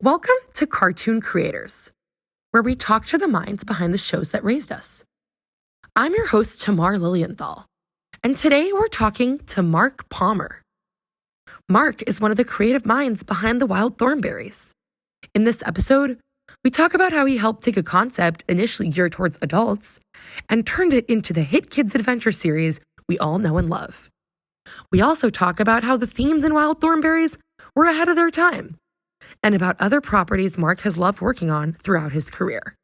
Welcome to Cartoon Creators, where we talk to the minds behind the shows that raised us. I'm your host, Tamar Lilienthal, and today we're talking to Mark Palmer. Mark is one of the creative minds behind the Wild Thornberrys. In this episode, we talk about how he helped take a concept initially geared towards adults and turned it into the hit kids adventure series we all know and love. We also talk about how the themes in Wild Thornberrys were ahead of their time, and about other properties Mark has loved working on throughout his career.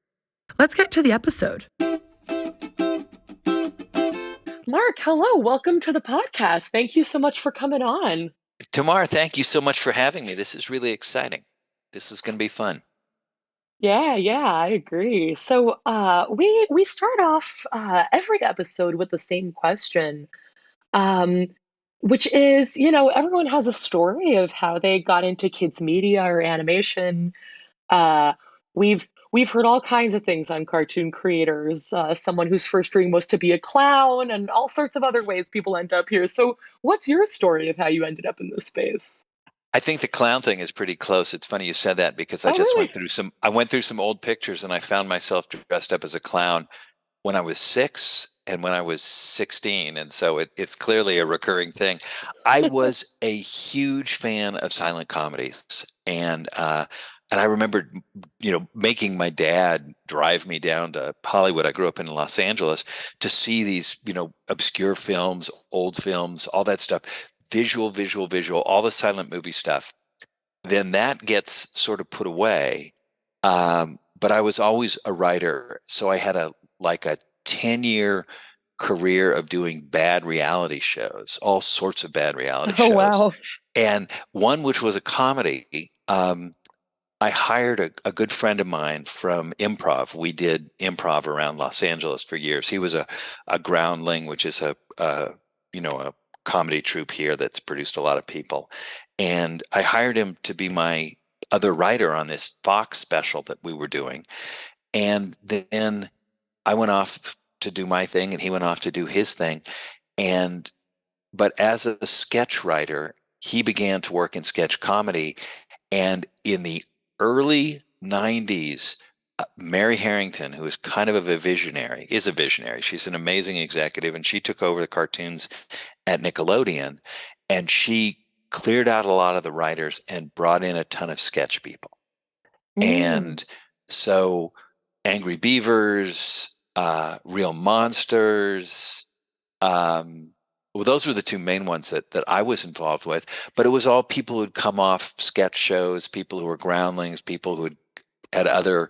Let's get to the episode. Mark, hello. Welcome to the podcast. Thank you so much for coming on. Tamar, thank you so much for having me. This is really exciting. This is going to be fun. Yeah, I agree. So we start off every episode with the same question, um, which is, everyone has a story of how they got into kids media or animation. Uh, we've heard all kinds of things on cartoon creators. Someone whose first dream was to be a clown, and all sorts of other ways people end up here. So, what's your story of how you ended up in this space? I think the clown thing is pretty close. It's funny you said that because I Oh, just really? I went through some old pictures and I found myself dressed up as a clown when I was 6 and when I was 16. And so it's clearly a recurring thing. I was a huge fan of silent comedies. And I remember, making my dad drive me down to Hollywood. I grew up in Los Angeles to see these, obscure films, old films, all that stuff, visual, all the silent movie stuff. Then that gets sort of put away. But I was always a writer. So I had a 10-year career of doing bad reality shows, all sorts of bad reality Oh, shows. wow. And one which was a comedy. I hired a good friend of mine from improv. We did improv around Los Angeles for years. He was a groundling, which is a comedy troupe here that's produced a lot of people. And I hired him to be my other writer on this Fox special that we were doing. And then I went off to do my thing and he went off to do his thing. But as a sketch writer, he began to work in sketch comedy. And in the early 90s, Mary Harrington, who is kind of a visionary, is a visionary. She's an amazing executive, and she took over the cartoons at Nickelodeon, and she cleared out a lot of the writers and brought in a ton of sketch people. And so Angry Beavers, Real Monsters, well, those were the two main ones that I was involved with, but it was all people who'd come off sketch shows, people who were groundlings, people who had other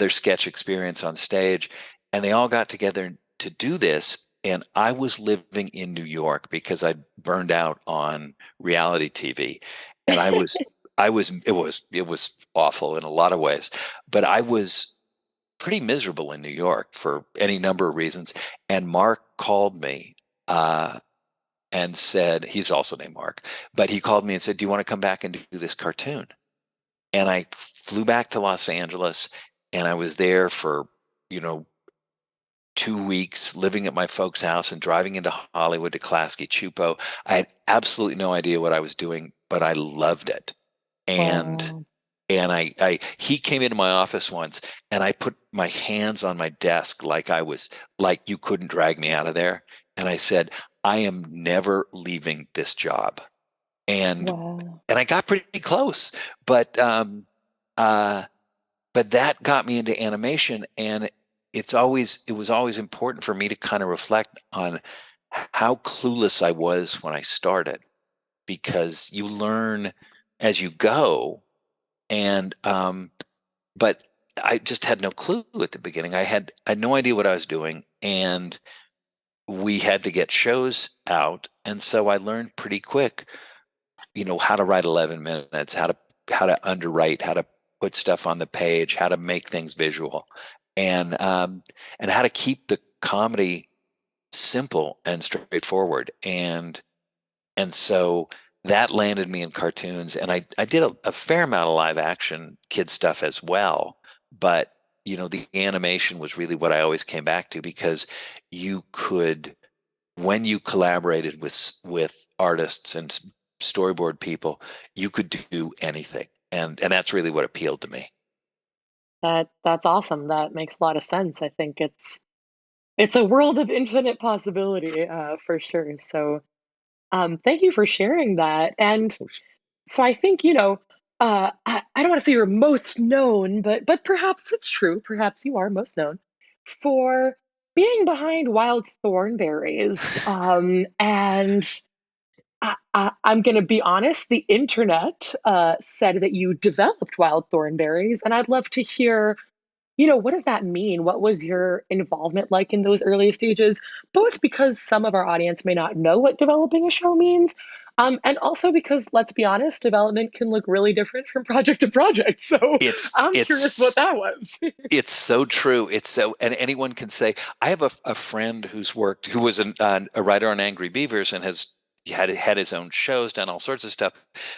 sketch experience on stage, and they all got together to do this. And I was living in New York because I burned out on reality TV, and it was awful in a lot of ways, but I was pretty miserable in New York for any number of reasons. And Mark called me and said, he's also named Mark, but he called me and said, "Do you want to come back and do this cartoon?" And I flew back to Los Angeles, and I was there for 2 weeks, living at my folks' house and driving into Hollywood to Klasky Chupo. I had absolutely no idea what I was doing, but I loved it. And Wow. and he came into my office once, and I put my hands on my desk like you couldn't drag me out of there. And I said, "I am never leaving this job." And Wow. and I got pretty close, but that got me into animation. And it was always important for me to kind of reflect on how clueless I was when I started, because you learn as you go. And but I just had no clue at the beginning. I had no idea what I was doing, and we had to get shows out. And so I learned pretty quick, how to write 11 minutes, how to underwrite, how to put stuff on the page, how to make things visual, and how to keep the comedy simple and straightforward. And so that landed me in cartoons. And I did a fair amount of live action kid stuff as well. But, the animation was really what I always came back to, because you could, when you collaborated with artists and storyboard people, you could do anything. and that's really what appealed to me. That's awesome. That makes a lot of sense. I think it's a world of infinite possibility, for sure. So, thank you for sharing that. And so I think, I don't want to say you're most known, but perhaps it's true. Perhaps you are most known for being behind Wild Thornberrys. And I'm going to be honest, the internet said that you developed Wild Thornberrys, and I'd love to hear, what does that mean? What was your involvement like in those early stages? Both because some of our audience may not know what developing a show means, and also because, let's be honest, development can look really different from project to project. So It's I'm curious what it's that was. it's so true. It's so, and anyone can say. I have a friend who was a writer on Angry Beavers and has had his own shows, done all sorts of stuff.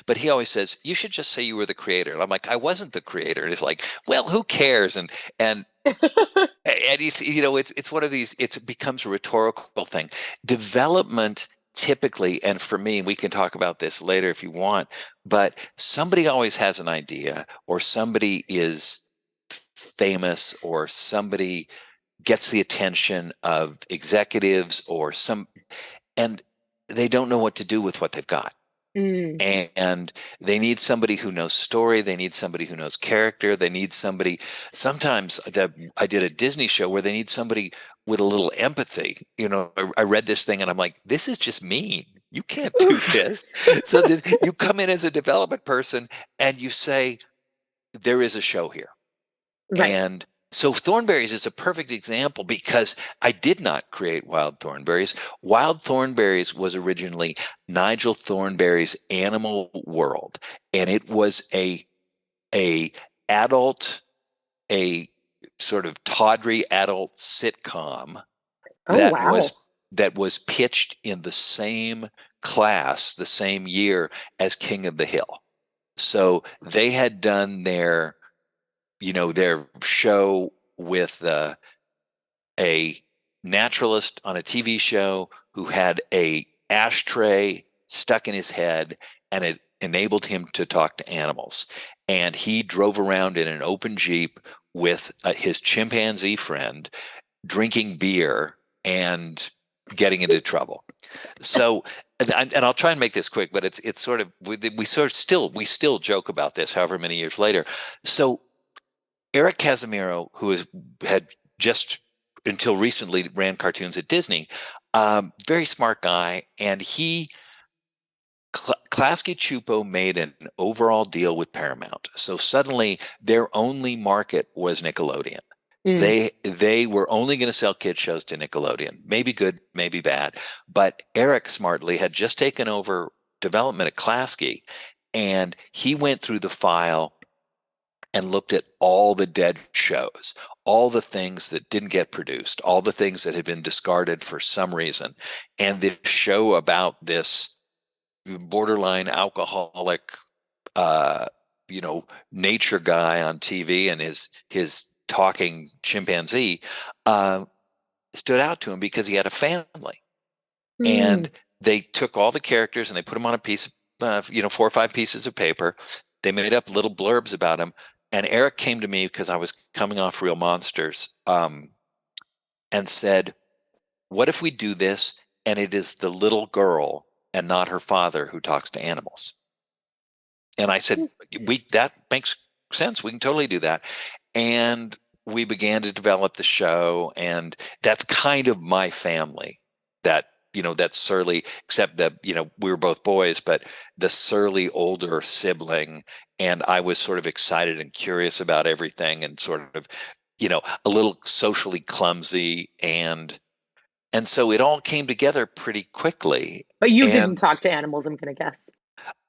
But he always says you should just say you were the creator. And I'm like, I wasn't the creator. And he's like, well, who cares? And he's, it's one of these. It becomes a rhetorical thing. Development typically, and for me, we can talk about this later if you want. But somebody always has an idea, or somebody is famous, or somebody gets the attention of executives, and they don't know what to do with what they've got. Mm. And they need somebody who knows story. They need somebody who knows character. They need somebody. Sometimes I did a Disney show where they need somebody with a little empathy. I read this thing and I'm like, this is just mean. You can't do Oof. this. So you come in as a development person and you say, there is a show here. Right. And so Thornberries is a perfect example because I did not create Wild Thornberries. Wild Thornberries was originally Nigel Thornberry's Animal World, and it was a adult, a sort of tawdry adult sitcom Oh, that wow. was pitched in the same class, the same year as King of the Hill. So they had done their show with a naturalist on a TV show who had a ashtray stuck in his head, and it enabled him to talk to animals. And he drove around in an open Jeep with his chimpanzee friend, drinking beer and getting into trouble. So, and I'll try and make this quick, but it's sort of we still joke about this, however many years later. So Eric Casimiro, had just until recently ran cartoons at Disney, very smart guy, and Klasky Chupo made an overall deal with Paramount. So suddenly their only market was Nickelodeon. Mm. They were only going to sell kid shows to Nickelodeon. Maybe good, maybe bad. But Eric smartly had just taken over development at Klasky, and he went through the file and looked at all the dead shows, all the things that didn't get produced, all the things that had been discarded for some reason. And this show about this borderline alcoholic, uh, nature guy on TV and his talking chimpanzee uh, stood out to him because he had a family. Mm. And they took all the characters and they put them on a piece of, 4 or 5 pieces of paper. They made up little blurbs about him. And Eric came to me because I was coming off Real Monsters, and said, what if we do this and it is the little girl and not her father who talks to animals? And I said, that makes sense. We can totally do that. And we began to develop the show, and that's kind of my family. That surly, except that, we were both boys, but the surly older sibling. And I was sort of excited and curious about everything, and sort of, a little socially clumsy. And so it all came together pretty quickly. But you didn't And talk to animals, I'm gonna guess.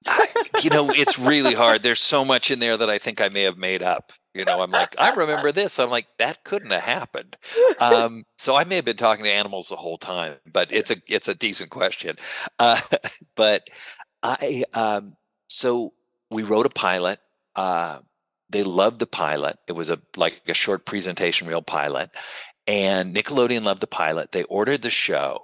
I, it's really hard. There's so much in there that I think I may have made up. I'm like, I remember this. I'm like, that couldn't have happened. So I may have been talking to animals the whole time, but it's a decent question. Uh, but so we wrote a pilot. They loved the pilot. It was like a short presentation reel pilot, and Nickelodeon loved the pilot. They ordered the show,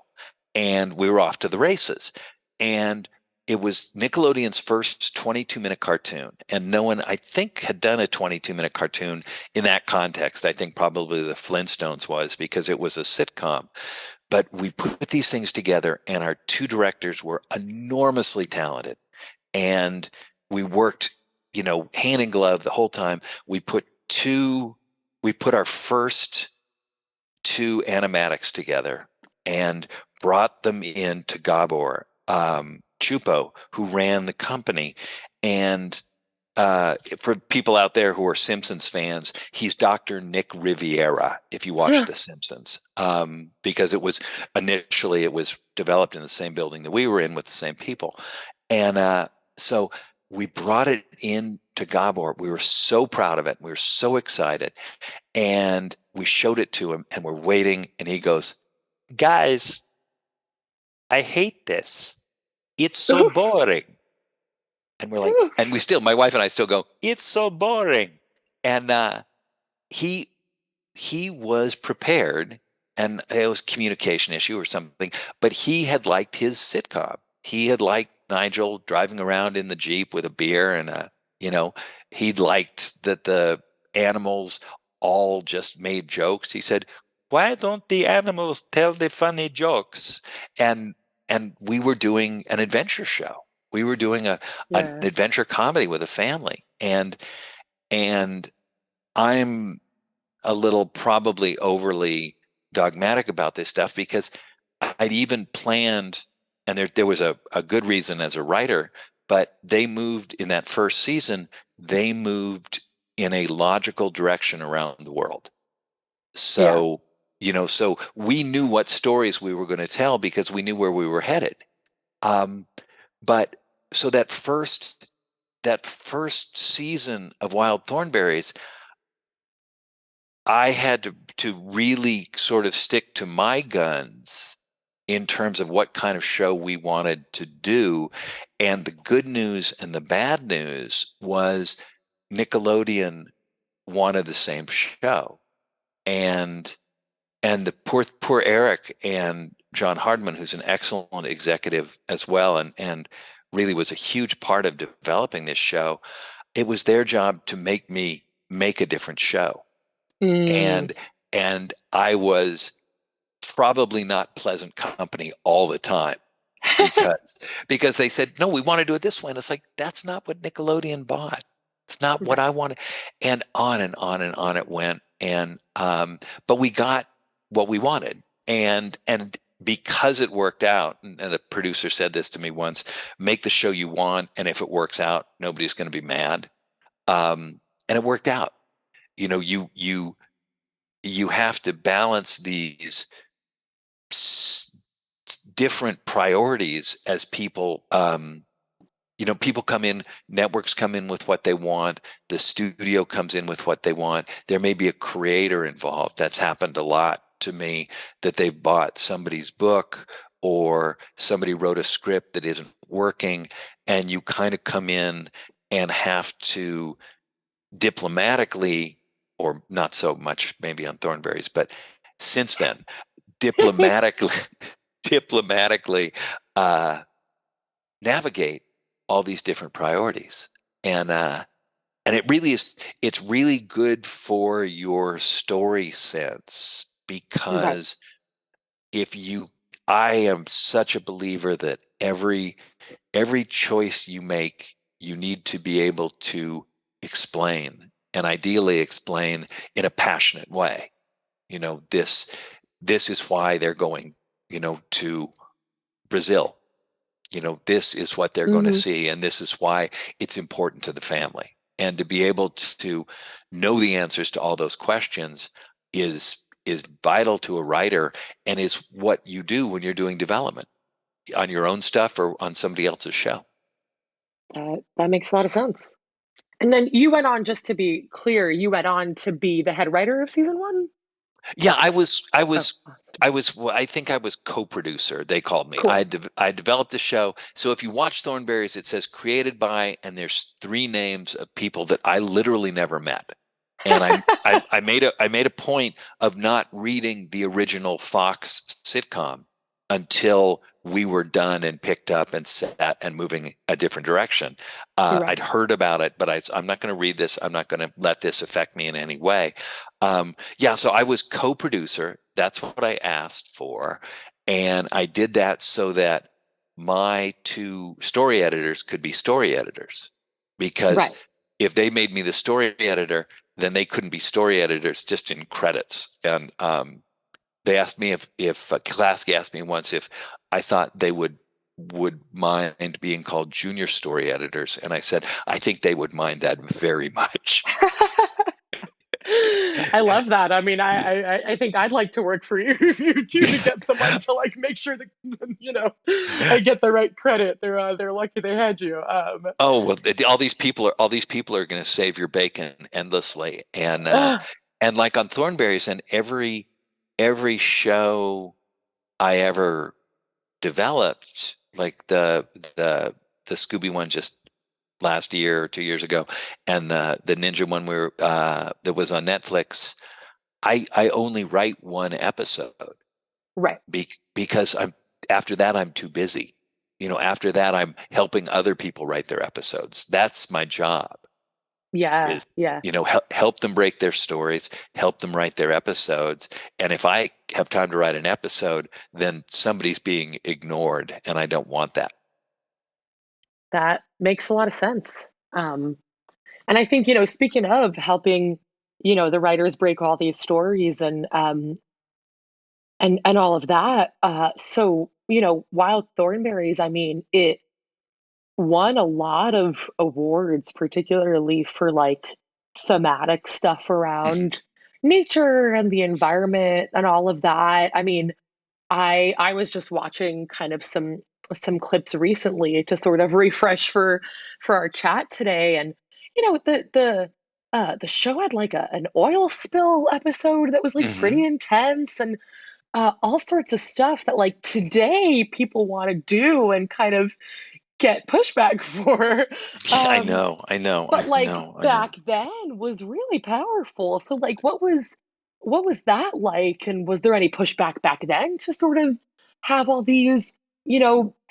and we were off to the races. And it was Nickelodeon's first 22-minute cartoon, and no one, I think, had done a 22-minute cartoon in that context. I think probably the Flintstones was, because it was a sitcom. But we put these things together, and our two directors were enormously talented, and we worked, hand in glove the whole time. We put our first two animatics together and brought them in to Gabor Chupo, who ran the company. And for people out there who are Simpsons fans, he's Dr. Nick Riviera, if you watch The Simpsons, because initially it was developed in the same building that we were in with the same people. And so we brought it in to Gabor. We were so proud of it. We were so excited. And we showed it to him, and we're waiting, and he goes, "Guys, I hate this. It's so boring." And we're like, and my wife and I still go, "It's so boring." And he was prepared, and it was a communication issue or something, but he had liked his sitcom. He had liked Nigel driving around in the Jeep with a beer and he'd liked that the animals all just made jokes. He said, "Why don't the animals tell the funny jokes?" And we were doing an adventure show. We were doing an Yeah. adventure comedy with a family. And I'm a little probably overly dogmatic about this stuff, because I'd even planned, and there was a good reason as a writer, but they moved in that first season, they moved in a logical direction around the world. Yeah. So, so we knew what stories we were going to tell because we knew where we were headed. Um, but so that first season of Wild Thornberrys, I had to really sort of stick to my guns in terms of what kind of show we wanted to do. And the good news and the bad news was Nickelodeon wanted the same show. And the poor Eric and John Hardman, who's an excellent executive as well, and really was a huge part of developing this show. It was their job to make me make a different show. Mm. And I was probably not pleasant company all the time, because they said, "No, we want to do it this way." And it's like, that's not what Nickelodeon bought. It's not what Right. I wanted. And on and on and on it went. And but we got what we wanted. And because it worked out, and a producer said this to me once: "Make the show you want, and if it works out, nobody's going to be mad." And it worked out. You have to balance these different priorities as people people come in, networks come in with what they want, the studio comes in with what they want. There may be a creator involved. That's happened a lot to me, that they've bought somebody's book, or somebody wrote a script that isn't working, and you kind of come in and have to diplomatically, or not so much maybe on Thornberry's, but since then, diplomatically diplomatically uh, navigate all these different priorities. And it really is, it's really good for your story sense, Right. because if you I am such a believer that every choice you make, you need to be able to explain, and ideally explain in a passionate way. This is why they're going, to Brazil. This is what they're going to Hmm. see, and this is why it's important to the family. And to be able to know the answers to all those questions is vital to a writer, and is what you do when you're doing development on your own stuff or on somebody else's show. That makes a lot of sense. And then you went on, just to be clear, you went on to be the head writer of season one? Yeah, Oh, awesome. well, I think I was co-producer. They called me. Cool. I developed the show. So if you watch Thornberrys, it says created by, and there's three names of people that I literally never met. And I made a point of not reading the original Fox sitcom until we were done and picked up and set and moving a different direction. I'd Right. heard about it, but I'm not going to read this. I'm not going to let this affect me in any way. Yeah, so I was co-producer. That's what I asked for. And I did that so that my two story editors could be story editors. Because Right. if they made me the story editor, then they couldn't be story editors just in credits. And they asked me if Klasky asked me once if I thought they would mind being called junior story editors, and I said I think they would mind that very much. I love that. I mean, I think I'd like to work for you too to get someone to like make sure that I get the right credit. They're lucky they had you. Oh well, all these people are going to save your bacon endlessly, uh, and like on Thornberrys and every show I ever developed, like the Scooby one just last year or 2 years ago, and the Ninja one that was on Netflix. I only write one episode right. because I'm after that I'm too busy. After that I'm helping other people write their episodes. That's my job. Yeah. Is Yeah. help them break their stories, help them write their episodes. And if I have time to write an episode, then somebody's being ignored, and I don't want that. That makes a lot of sense. Um, and I think, speaking of helping, the writers break all these stories and all of that, so, Wild Thornberries, I mean, it won a lot of awards, particularly for like thematic stuff around nature and the environment and all of that. I mean, I was just watching kind of some clips recently to sort of refresh for our chat today, and the show had like an oil spill episode that was like Hmm. pretty intense, and all sorts of stuff that like today people want to do and kind of get pushback for. I Um, know, I know, but I like know, I know. back then was really powerful. So like what was that like? And was there any pushback back then to sort of have all these,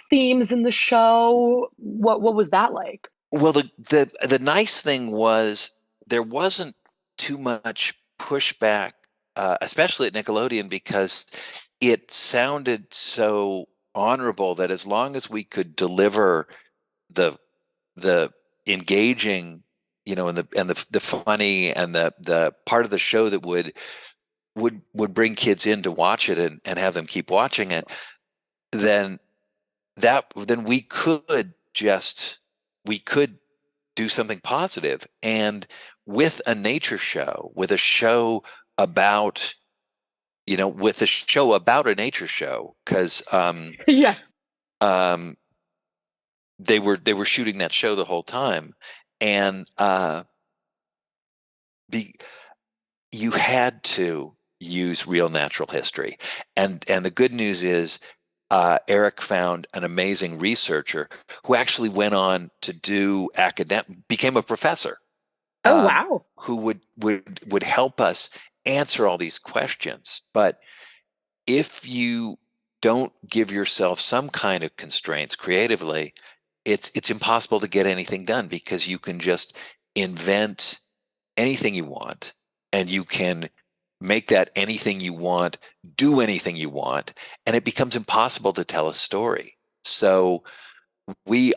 themes in the show? What was that like? Well, the nice thing was there wasn't too much pushback, especially at Nickelodeon, because it sounded so honorable that as long as we could deliver the the engaging, and the funny and the part of the show that would bring kids in to watch it and have them keep watching it, then then we could do something positive. And with a nature show, about with a show about a nature show, because Yeah. um, they were shooting that show the whole time, and be you had to use real natural history. And the good news is, Eric found an amazing researcher who actually went on to became a professor, Oh um, wow. who would help us answer all these questions. But if you don't give yourself some kind of constraints creatively, it's impossible to get anything done, because you can just invent anything you want, and you can make that anything you want do anything you want, and it becomes impossible to tell a story. So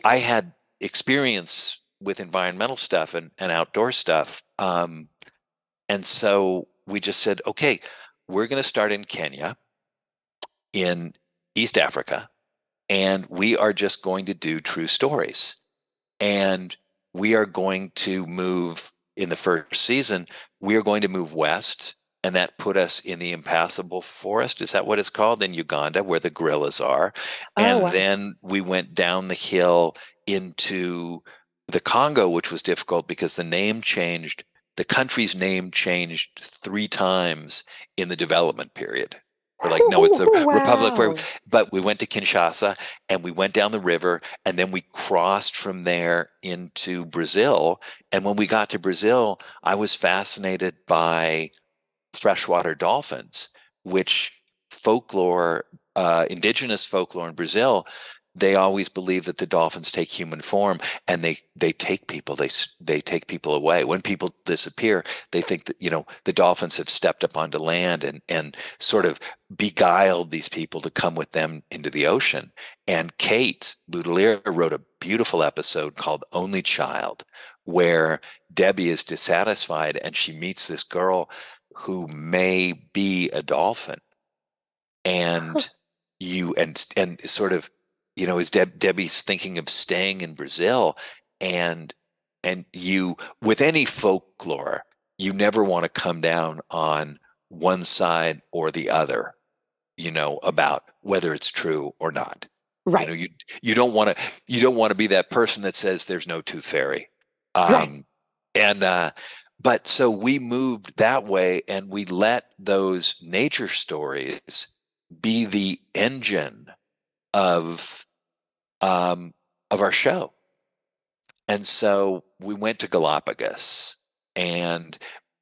I had experience with environmental stuff and outdoor stuff, and so we just said, okay, we're going to start in Kenya, in East Africa, and we are just going to do true stories. And we are going to move in the first season, we are going to move west. And that put us in the impassable forest. Is that what it's called? In Uganda, where the gorillas are. Oh And wow. then we went down the hill into the Congo, which was difficult because the country's name changed 3 times in the development period. We're like, no, it's a republic Wow. but we went to Kinshasa, and we went down the river, and then we crossed from there into Brazil. And when we got to Brazil, I was fascinated by freshwater dolphins, which folklore indigenous folklore in Brazil, they always believe that the dolphins take human form, and they take people, they take people away. When people disappear, they think that, the dolphins have stepped up onto land and sort of beguiled these people to come with them into the ocean. And Kate Boudelier wrote a beautiful episode called Only Child, where Debbie is dissatisfied and she meets this girl who may be a dolphin. And and sort of, as Debbie's thinking of staying in Brazil, and you, with any folklore, you never want to come down on one side or the other, about whether it's true or not. You know, Right. you you don't want to be that person that says there's no tooth fairy. Right. Um, and But so we moved that way, and we let those nature stories be the engine of of our show. And so we went to Galapagos, and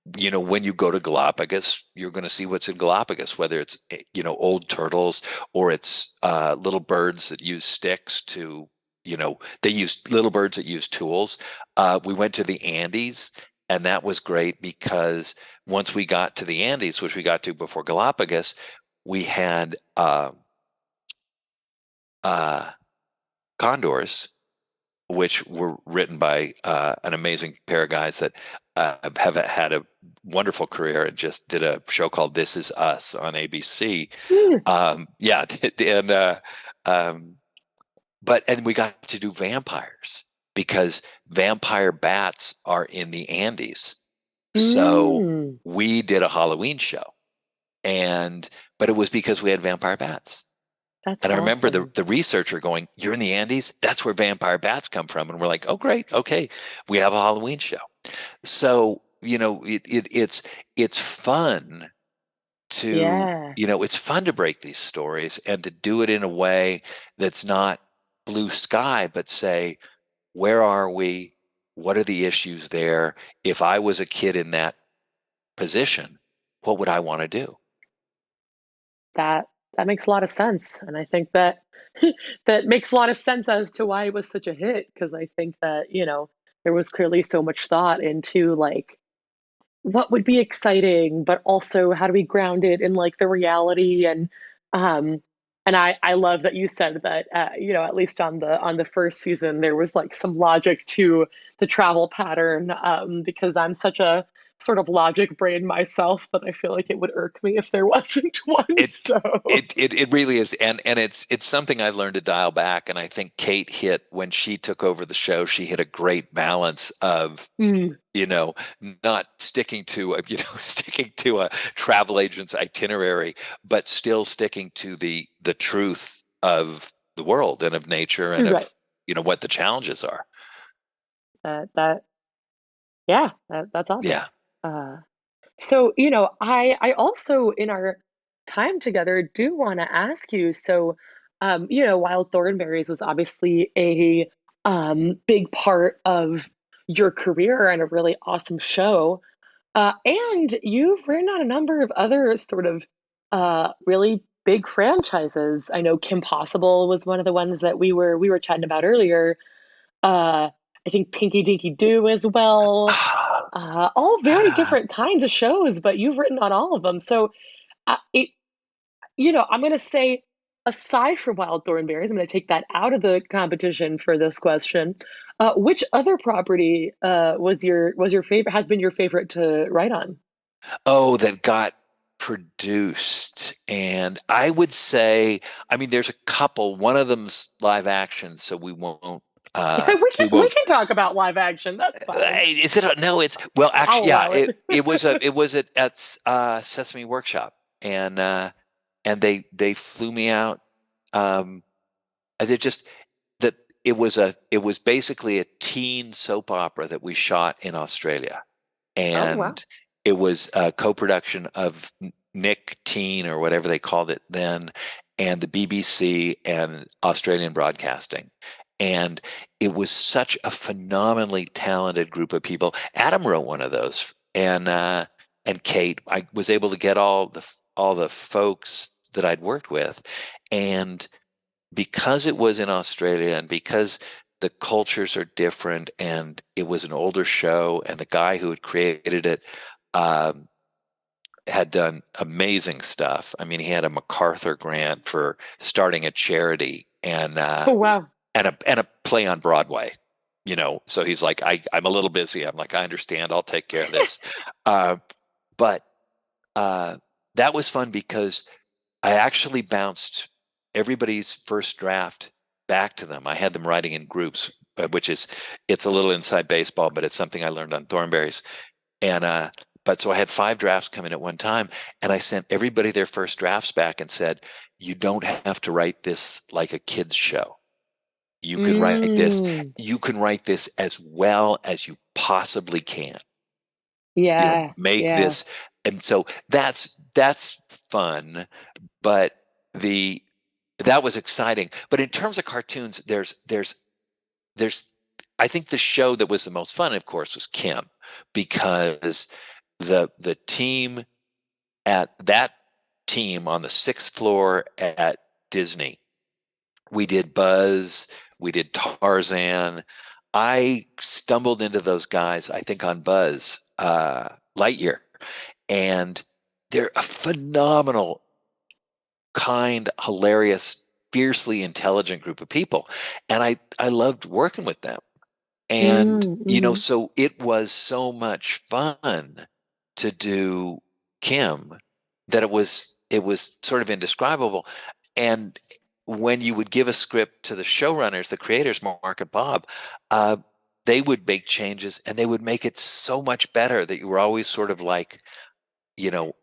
when you go to Galapagos, you're going to see what's in Galapagos, whether it's old turtles, or it's little birds that use sticks to, they use little birds that use tools. We went to the Andes, and that was great because once we got to the Andes, which we got to before Galapagos, we had uh, condors, which were written by an amazing pair of guys that have had a wonderful career and just did a show called This Is Us on ABC. Mm. Yeah, and and we got to do vampires because vampire bats are in the Andes. So Mm. we did a Halloween show, and but it was because we had vampire bats. That's And I remember the, awesome. the researcher going, "You're in the Andes? That's where vampire bats come from." And we're like, "Oh, great. Okay. We have a Halloween show." So, it's fun Yeah. it's fun to break these stories and to do it in a way that's not blue sky, but say, where are we? What are the issues there? If I was a kid in that position, what would I want to do? That that makes a lot of sense. And I think that that makes a lot of sense as to why it was such a hit, because I think that, there was clearly so much thought into like what would be exciting, but also how do we ground it in like the reality. Um and I love that you said that, at least on the first season there was like some logic to the travel pattern, because I'm such a sort of logic brain myself that I feel like it would irk me if there wasn't one. It So it really is, and it's something I learned to dial back. And I think Kate hit, when she took over the show, she hit a great balance of, mm, you know not sticking to a sticking to a travel agent's itinerary, but still sticking to the truth of the world and of nature and right. of what the challenges are. That yeah, that's awesome. Yeah. Uh So, I also in our time together do want to ask you. So, Wild Thornberrys was obviously a big part of your career and a really awesome show. And you've written on a number of other sort of really big franchises. I know Kim Possible was one of the ones that we were chatting about earlier. I think Pinky Dinky Doo as well. All very different kinds of shows, but you've written on all of them. So, I'm going to say, aside from Wild Thornberrys, I'm going to take that out of the competition for this question. Which other property was your favorite? Has been your favorite to write on? Oh, that got produced. And I would say, I mean, there's a couple. One of them's live action, so we won't. Yeah, we We can we won't. can talk about live action. That's fine. Is it? No, it's, well, I'll actually, yeah. allow it. It was at Sesame Workshop, and they flew me out. And they just that it was basically a teen soap opera that we shot in Australia, Oh wow. and it was a co-production of Nick Teen, or whatever they called it then, and the BBC and Australian Broadcasting. And it was such a phenomenally talented group of people. Adam wrote one of those, and Kate. I was able to get all the folks that I'd worked with. And because it was in Australia and because the cultures are different and it was an older show and the guy who had created it um, had done amazing stuff. I mean, he had a MacArthur grant for starting a charity Oh, wow. and a play on Broadway. So he's like, I'm a little busy. I'm like, I understand. I'll take care of this. Uh, but uh, that was fun because I actually bounced everybody's first draft back to them. I had them writing in groups, which is it's a little inside baseball, but it's something I learned on Thornberrys. And but so I had 5 drafts come in at one time, and I sent everybody their first drafts back and said, "You don't have to write this like a kids show. You can write this. Mm, You can write this as well as you possibly can. yeah, Make yeah. this." And so that's fun, but the that was exciting. But in terms of cartoons, there's I think the show that was the most fun, of course, was Kim, because the team at that team on the 6th floor at Disney, we did Buzz, we did Tarzan. I stumbled into those guys, I think, on Buzz Lightyear, and they're a phenomenal, kind, hilarious, fiercely intelligent group of people, and I loved working with them. And, Mm, hmm. so it was so much fun to do Kim that it was sort of indescribable. And when you would give a script to the showrunners, the creators, Mark and Bob, uh, they would make changes and they would make it so much better that you were always sort of like,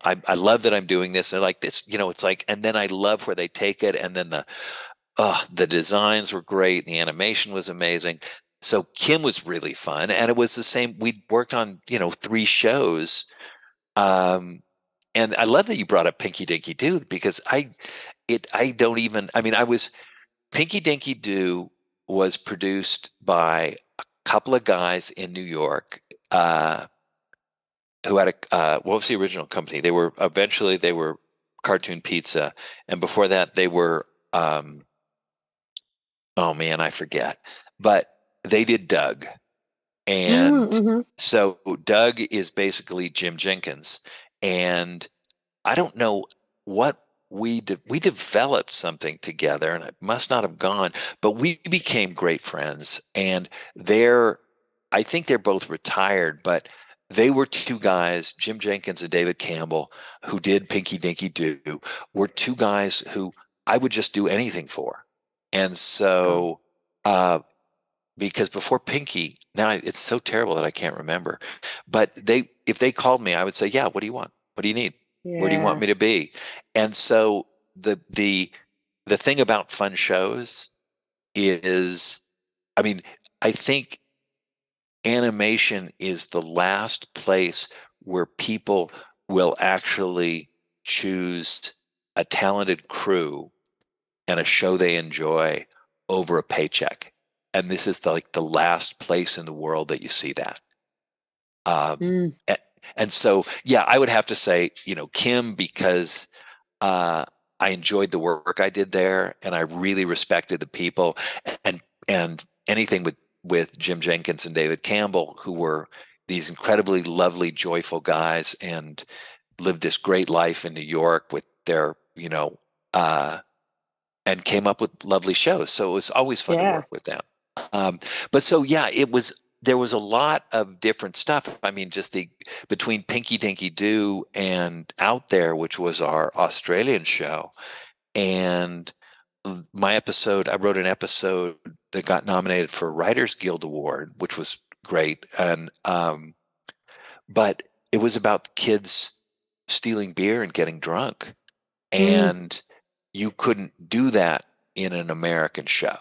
I love that I'm doing this. And like this, it's like, and then I love where they take it. And then the designs were great. The animation was amazing. So Kim was really fun, and it was the same. We worked on 3 shows, and I love that you brought up Pinky Dinky Doo because I don't even. I mean, I was Pinky Dinky Doo was produced by a couple of guys in New York who had what was the original company? They were Cartoon Pizza, and before that they were. Oh man, I forget. But they did Doug. Mm, And hmm. so Doug is basically Jim Jenkins. And I don't know what we developed something together and it must not have gone, but we became great friends. And they're I think they're both retired, but they were 2 guys, Jim Jenkins and David Campbell, who did Pinky Dinky Doo, were 2 guys who I would just do anything for. And Wow. so because before Pinky, now it's so terrible that I can't remember. But if they called me, I would say, "Yeah, what do you want? What do you need? Where do you want Yeah. me to be?" And so the thing about fun shows is, I mean, I think animation is the last place where people will actually choose a talented crew and a show they enjoy over a paycheck. And this is like the last place in the world that you see that. Um, Mm, a- and so, yeah, I would have to say, Kim, because uh, I enjoyed the work I did there, and I really respected the people, and anything with Jim Jenkins and David Campbell, who were these incredibly lovely, joyful guys, and lived this great life in New York with their, uh, and came up with lovely shows. So it was always fun to yeah. work with them. Um, but so yeah, there was a lot of different stuff. I mean, just the between Pinky Dinky Doo and Out There, which was our Australian show, and my episode, I wrote an episode that got nominated for a Writers Guild Award, which was great. And but it was about kids stealing beer and getting drunk, Mm. and you couldn't do that in an American show.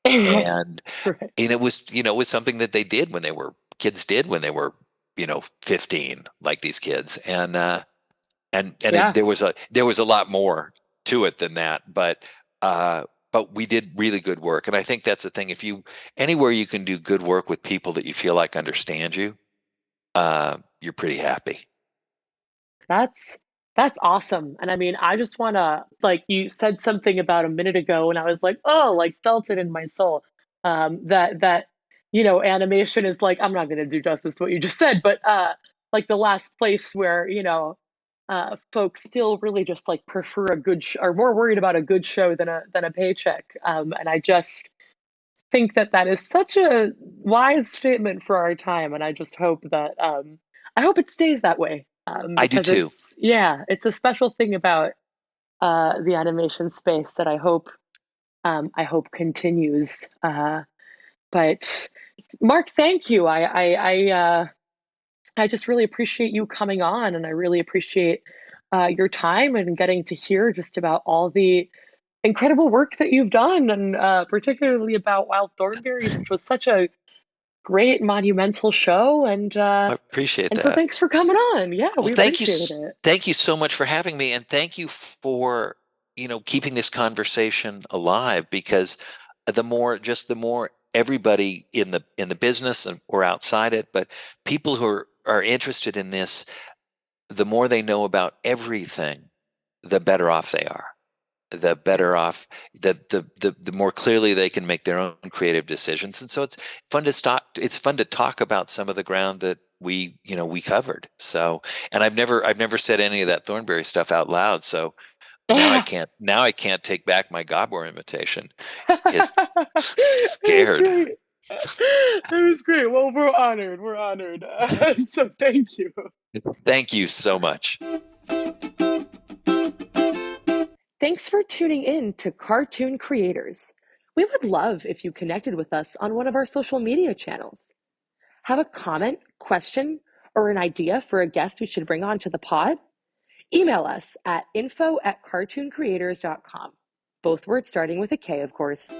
And Right. it was, it was something that kids did when they were, 15, like these kids. Yeah. There was a lot more to it than that, but we did really good work. And I think that's the thing. If you anywhere you can do good work with people that you feel like understand you, you're pretty happy. That's That's awesome. And I mean, I just want to, like, you said something about a minute ago, and I was like, oh, like, felt it in my soul. Animation is like, I'm not going to do justice to what you just said, but like the last place where, folks still really just like prefer a good are more worried about a good show than a paycheck. And I just think that that is such a wise statement for our time, and I just hope that I hope it stays that way, I do because too. it's a special thing about the animation space that I hope continues. But Mark, thank you. I just really appreciate you coming on, and I really appreciate your time and getting to hear just about all the incredible work that you've done, and particularly about Wild Thornberrys, which was such a great monumental show. I appreciate And so that. thanks for coming on. Yeah, Well, we appreciated it. thank you so much for having me, and thank you for, keeping this conversation alive, because the more everybody in the business or outside it, but people who are interested in this, the more they know about everything, the better off they are. The Yeah. better off, the more clearly they can make their own creative decisions. And so it's fun to talk about some of the ground that we covered. So, and I've never said any of that Thornberry stuff out loud. So now I can't take back my Gabor imitation. It's It was scared. great. It was great. Well, we're honored. We're honored. So thank you. Thank you so much. Thanks for tuning in to Cartoon Creators. We would love if you connected with us on one of our social media channels. Have a comment, question, or an idea for a guest we should bring on to the pod? Email us at info@cartooncreators.com. Both words starting with a K, of course.